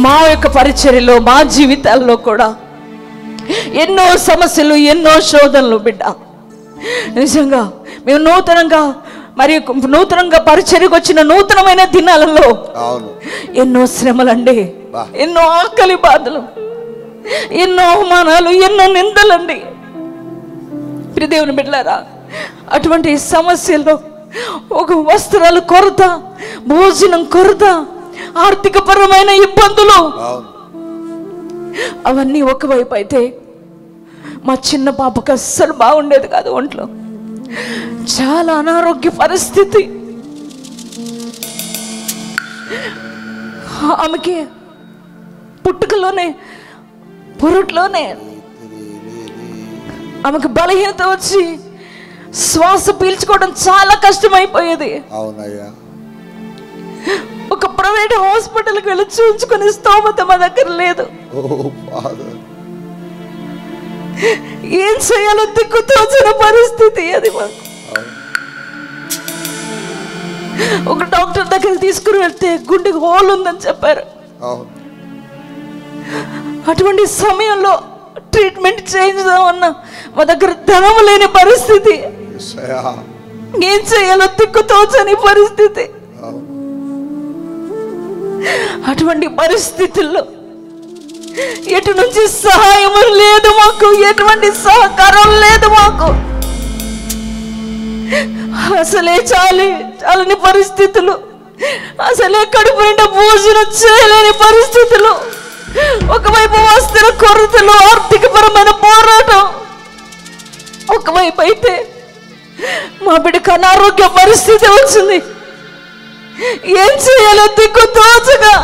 మా యొక్క పరిచర్యలో మా జీవితాల్లో కూడా ఎన్నో సమస్యలు, ఎన్నో శోధనలు బిడ్డ. నిజంగా మేము నూతనంగా పరిచర్యకు వచ్చిన నూతనమైన దినాలలో ఎన్నో శ్రమలండి, ఎన్నో ఆకలి బాధలు, ఎన్నో అవమానాలు, ఎన్నో నిందలండి. దేవుని బిడ్డలారా, అటువంటి సమస్యల్లో ఒక వస్త్రాలు కొరత, భోజనం కొరత, ఆర్థిక పరమైన ఇబ్బందులు, అవన్నీ ఒకవైపు అయితే మా చిన్న పాపకు అస్సలు బాగుండేది కాదు. ఒంట్లో చాలా అనారోగ్య పరిస్థితి. ఆమెకి పురుట్లోనే ఆమెకు బలహీనత వచ్చి శ్వాస పీల్చుకోవడం చాలా కష్టమైపోయేది. ఒక ప్రైవేట్ హాస్పిటల్కి వెళ్ళి చూపించుకునే స్తోమత మా దగ్గర లేదు. ఏం చేయాలో దిక్కుతోచిన పరిస్థితి అది మాకు. ఒక డాక్టర్ దగ్గర తీసుకుని వెళ్తే గుండెకి హోల్ ఉందని చెప్పారు. అటువంటి సమయంలో ట్రీట్మెంట్ చేయించుదామన్నా మా దగ్గర ధనం లేని పరిస్థితి. ఏం చేయాలో దిక్కుతోచని పరిస్థితి. అటువంటి పరిస్థితుల్లో ఎటు నుంచి సహాయం లేదు మాకు, ఎటువంటి సహకారం లేదు మాకు. అసలే చాలని పరిస్థితులు, అసలే కడుపు నిండా భోజనం చేయలేని పరిస్థితులు, ఒకవైపు వస్త్ర కొరతలు, ఆర్థిక పరమైన పోరాటం ఒకవైపు అయితే మా బిడ్డకు అనారోగ్య పరిస్థితి వచ్చింది. ఏం చేయాలో దిక్కు తోచగా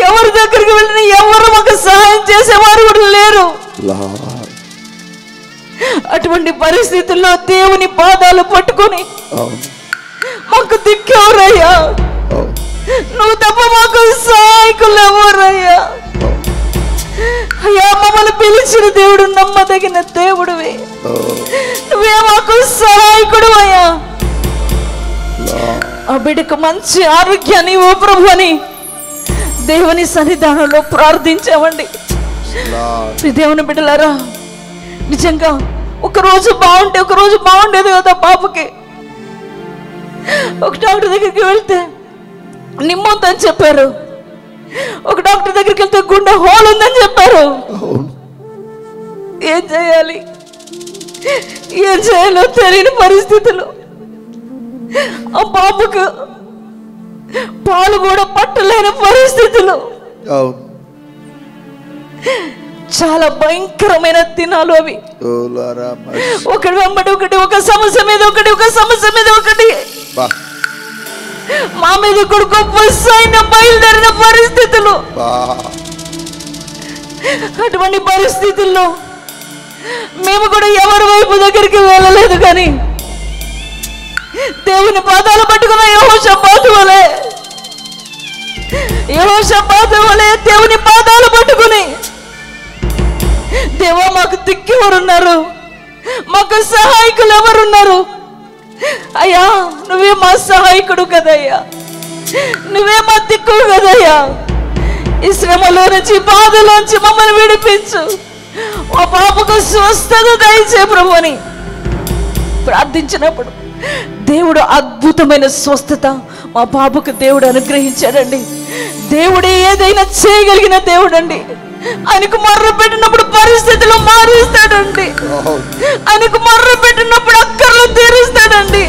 ఎవరి దగ్గరికి వెళ్ళిన ఎవరు మాకు సహాయం చేసేవారు కూడా లేరు. అటువంటి పరిస్థితుల్లో దేవుని పాదాలు పట్టుకొని మాకు దిక్కెవరయ్యా, నువ్వు తప్ప మాకు సహాయకులు ఎవరయ్యా? అయ్యా, మమ్మల్ని పిలిచిన దేవుడు నమ్మదగిన దేవుడివి, నువ్వే మాకు సహాయకుడు అయ్యా. ఆ బిడ్డకు మంచి ఆరోగ్యాన్ని ఓ ప్రభు అని దేవుని సన్నిధానంలో ప్రార్థించామండి. దేవుని బిడ్డలారా, నిజంగా ఒకరోజు బాగుండేది కదా పాపకి. ఒక డాక్టర్ దగ్గరికి వెళ్తే నిమ్మొద్దని చెప్పారు, ఒక డాక్టర్ దగ్గరికి వెళ్తే గుండె హోల్ ఉందని చెప్పారు. ఏం చేయాలో తెలియని పరిస్థితులు. ఆ పాపకు పాలు కూడా పట్టలేని పరిస్థితులు. చాలా భయంకరమైన దినాలు అవి. ఒకటి వెంబడి ఒకటి, ఒక సమస్య మీద ఒకటి మా మీద కూడా గొప్ప సైన్యం బయలుదేరిన పరిస్థితులు. అటువంటి పరిస్థితుల్లో మేము కూడా ఎవరి వైపు దగ్గరికి వెళ్ళలేదు, కానీ దేవుని పాదాలు పట్టుకున్న యెహోషాపాతు వలె దేవుని పాదాలు పట్టుకుని, దేవా మాకు దిక్కు ఎవరున్నారు, మాకు సహాయకులు ఎవరున్నారు? అయ్యా, నువ్వే మా సహాయకుడు కదయ్యా, నువ్వే మా దిక్కు కదయ్యా. ఈ శ్రమలో నుంచి, బాధలోంచి మమ్మల్ని విడిపించు, మా పాపకు స్వస్థత దయచే ప్రభు అని ప్రార్థించినప్పుడు దేవుడు అద్భుతమైన స్వస్థత మా పాపకు దేవుడు అనుగ్రహించాడండి. దేవుడే ఏదైనా చేయగలిగిన దేవుడు అండి. ఆయనకు మొర్ర పెట్టినప్పుడు పరిస్థితులు మారుస్తాడండి. ఆయనకు మొర్ర పెట్టినప్పుడు అక్కర్లు తీరుస్తాడండి.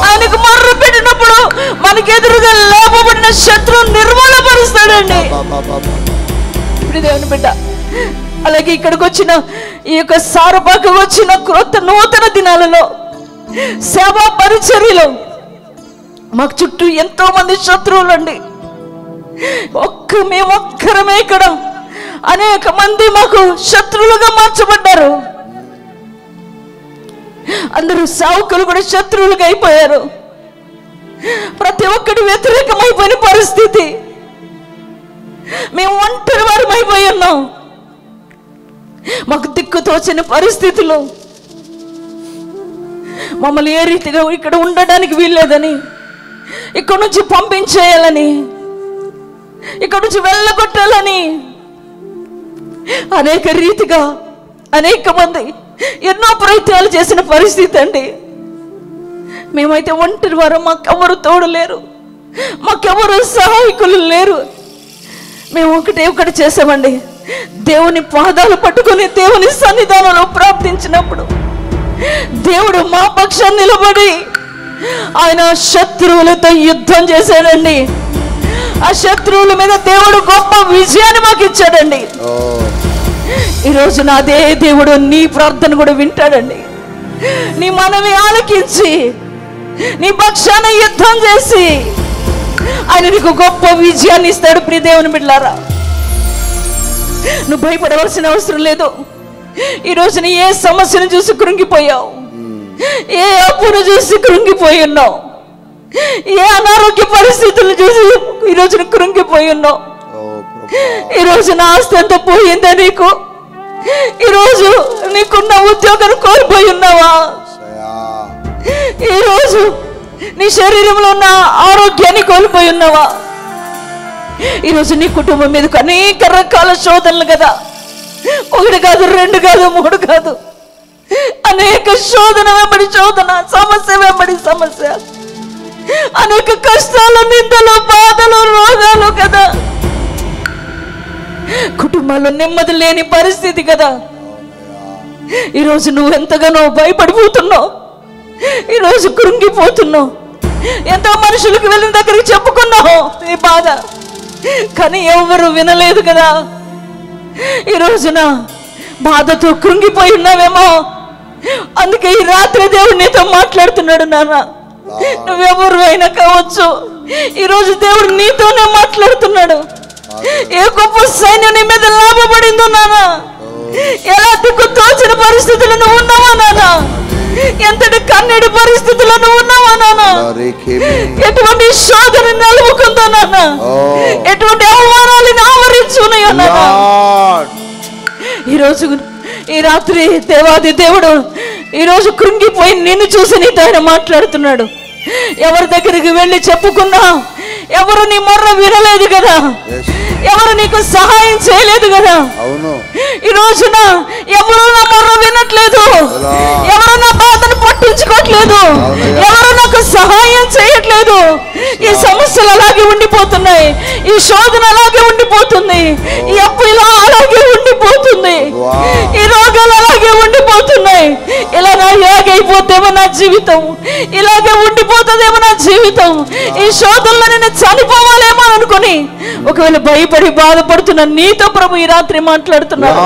ఆయనకు మొర్ర పెట్టినప్పుడు మనకి ఎదురుగా లేపబడిన శత్రువు నిర్మూలపరుస్తాడండి. ఇప్పుడు దేవుని బిడ్డ, అలాగే ఇక్కడికి వచ్చిన ఈ యొక్క సారపాకు వచ్చిన క్రొత్త నూతన దినాలలో సేవా పరిచర్యలో మాకు చుట్టూ ఎంతో మంది శత్రువులు అండి. మేము ఒక్కరమే ఇక్కడ, అనేక మంది మాకు శత్రువులుగా మార్చబడ్డారు. అందరూ సేవకులు కూడా శత్రువులుగా అయిపోయారు. ప్రతి ఒక్కటి వ్యతిరేకమైపోయిన పరిస్థితి. మేము ఒంటరి వారం అయిపోయి ఉన్నాం. మాకు దిక్కు తోచని పరిస్థితులు, మమ్మల్ని ఏ రీతిగా ఇక్కడ ఉండడానికి వీల్లేదని, ఇక్కడ నుంచి పంపించేయాలని ఇక్కడ నుంచి వెళ్ళగొట్టాలని అనేక రీతిగా అనేక మంది ఎన్నో ప్రయత్నాలు చేసిన పరిస్థితి అండి. మేమైతే ఒంటరి వారు, మాకెవరు తోడు లేరు, మాకెవరు సహాయకులు లేరు. మేము ఒకటి చేసామండి, దేవుని పాదాలు పట్టుకొని దేవుని సన్నిధానంలో ప్రార్థించినప్పుడు దేవుడు మా పక్షాన్ని నిలబడి ఆయన శత్రువులతో యుద్ధం చేశాడండి. ఆ శత్రువుల మీద దేవుడు గొప్ప విజయాన్ని మాకు ఇచ్చాడండి. ఈరోజు అదే దేవుడు నీ ప్రార్థన కూడా వింటాడండి. నీ మనవి ఆలకించి నీ పక్షాన యుద్ధం చేసి ఆయన నీకు గొప్ప విజయాన్ని ఇస్తాడు. ప్రియ దేవుని బిడ్డలారా, నువ్వు భయపడవలసిన అవసరం లేదు. ఈరోజు నీ ఏ సమస్యను చూసి కృంగిపోయావు, ఏ అప్పును చూసి కృంగిపోయి ఉన్నావు, ఏ అనారోగ్య పరిస్థితులను చూసి ఈరోజు కృంగిపోయి ఉన్నావు. ఈరోజు నా ఆస్తి అంతా పోయిందా నీకు? ఈరోజు నీకున్న ఉద్యోగాన్ని కోల్పోయి ఉన్నావా? ఈరోజు నీ శరీరంలో ఉన్న ఆరోగ్యాన్ని కోల్పోయి ఉన్నావా? ఈరోజు నీ కుటుంబం మీదకు అనేక రకాల శోధనలు కదా, 1 కాదు, 2 కాదు, 3 కాదు, అనేక శోధన వెంబడి శోధన, సమస్య వెంబడి సమస్య, అనేక కష్టాలు, నిందలు, బాధలు, రోగాలు కదా, కుటుంబాల్లో నెమ్మది లేని పరిస్థితి కదా. ఈరోజు నువ్వు ఎంతగానో భయపడిపోతున్నావు, ఈరోజు కృంగిపోతున్నావు. ఎంతో మనుషులకు వెళ్ళిన దగ్గరికి చెప్పుకున్నావు నీ బాధ, కానీ ఎవరు వినలేదు కదా. ఈ రోజున బాధతో కృంగిపోయి ఉన్నావేమో, అందుకే ఈ రాత్రి దేవుడు నీతో మాట్లాడుతున్నాడు. నాన్న, నువ్వెవరు అయినా కావచ్చు, ఈరోజు దేవుడు నీతోనే మాట్లాడుతున్నాడు. ఏ గొప్ప సైన్యం నీ మీద లాభపడిందో నాన్న, ఎలా దిక్కు తోచిన పరిస్థితులు నువ్వు ఉన్నావా నాన్న, ఎంతటి కన్నీటి పరిస్థితుల్లో నువ్వు ఉన్నావా నాన్న, ఎటువంటి శోధన నిలువుకుందో నాన్న, ఎటువంటి అవమానాలను ఆవరించున్నాయో నాన్న. ఈరోజు ఈ రాత్రి దేవాది దేవుడు ఈరోజు కృంగిపోయి నిన్ను చూసి నీతో ఆయన మాట్లాడుతున్నాడు. ఎవరి దగ్గరికి వెళ్ళి చెప్పుకున్నా ఎవరు నీ మొర్ర వినలేదు కదా, ఎవరు నీకు సహాయం చేయలేదు కదా. ఈ రోజున ఎవరు నా మొర్ర వినట్లేదు, ఎవరు నా బాధను పట్టించుకోవట్లేదు, ఎవరు నాకు సహాయం చేయట్లేదు. ఈ సమస్యలు అలాగే ఉండిపోతున్నాయి, ఈ శోధన అలాగే ఉండిపోతుంది, ఈ అప్పు ఇలా అలాగే ఉండిపోతుంది, ఈ రోగాలు అలాగే ఉండిపోతున్నాయి. ఇలాగైపోతేమో నా జీవితం, ఇలాగే ఉండిపోతుందేమో నా జీవితం, ఈ శోధనలో నేను చనిపోవాలేమో అనుకుని ఒకవేళ భయపడి బాధపడుతున్నా నీతో ప్రభు ఈ రాత్రి మాట్లాడుతున్నాడు.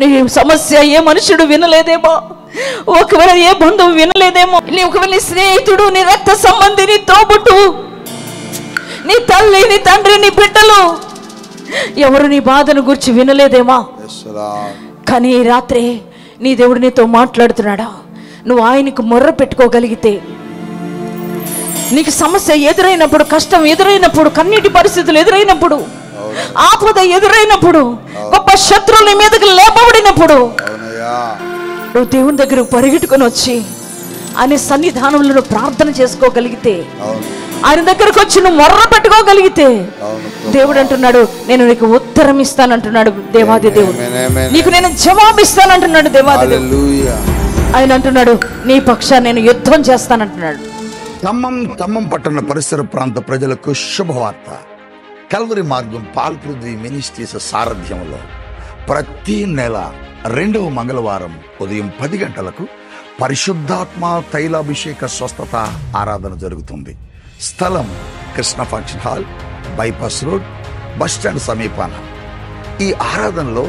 నీ సమస్య ఏ మనుషుడు వినలేదేమో, ఒకవేళ ఏ బంధువు వినలేదేమో, నీ ఒకవేళ నీ స్నేహితుడు, నీ రక్త సంబంధి, నీ తోబుట్టు, నీ తల్లి, నీ తండ్రి, నీ బిడ్డలు ఎవరు నీ బాధను గురించి వినలేదేమో. కానీ ఈ రాత్రి నీ దేవుడు నీతో మాట్లాడుతున్నాడా. నువ్వు ఆయనకు మొర్ర పెట్టుకోగలిగితే, నీకు సమస్య ఎదురైనప్పుడు, కష్టం ఎదురైనప్పుడు, కన్నీటి పరిస్థితులు ఎదురైనప్పుడు, ఆపద ఎదురైనప్పుడు, గొప్ప శత్రువుల మీదకి లేపబడినప్పుడు నువ్వు దేవుని దగ్గరకు పరిగెట్టుకొని వచ్చి ఆయన సన్నిధానంలో ప్రార్థన చేసుకోగలిగితే, ఆయన దగ్గరకు వచ్చి నువ్వు మొర్ర పెట్టుకోగలిగితే, దేవుడు అంటున్నాడు నేను నీకు ఉత్తరం ఇస్తానంటున్నాడు. దేవాది దేవుడు నీకు నేను జవాబిస్తానంటున్నాడు. దేవాది దేవుడు ఆయన అంటున్నాడు నీ పక్షాన్ని నేను యుద్ధం చేస్తానంటున్నాడు. ఖమ్మం పట్టణ పరిసర ప్రాంత ప్రజలకు శుభవార్త. కల్వరి మార్గం పాల్పృథ్వీ మినిస్ట్రీస్ సారథ్యంలో ప్రతి నెల 2వ మంగళవారం ఉదయం 10 గంటలకు పరిశుద్ధాత్మ తైలాభిషేక స్వస్థత ఆరాధన జరుగుతుంది. స్థలం Krishna function hall, bypass road, bus stand సమీపాన. ఈ ఆరాధనలో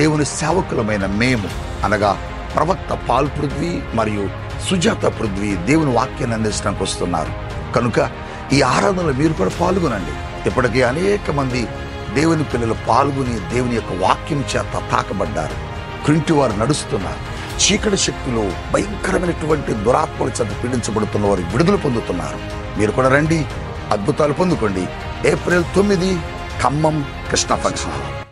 దేవుని సేవకులమైన మేము అనగా ప్రవక్త పాల్పృథ్వీ మరియు సుజాత పృథ్వీ దేవుని వాక్యాన్ని అందించడానికి వస్తున్నారు. కనుక ఈ ఆరాధనలో మీరు కూడా పాల్గొనండి. ఇప్పటికీ అనేక మంది దేవుని పిల్లలు పాల్గొని దేవుని యొక్క వాక్యం చేత తాకబడ్డారు. కుంటి వారు నడుస్తున్నారు. చీకటి శక్తులు, భయంకరమైనటువంటి దురాత్మల చేత పీడించబడుతున్న వారు విడుదల పొందుతున్నారు. మీరు కూడా రండి, అద్భుతాలు పొందుకోండి. April 9 Khammam Krishna function hall.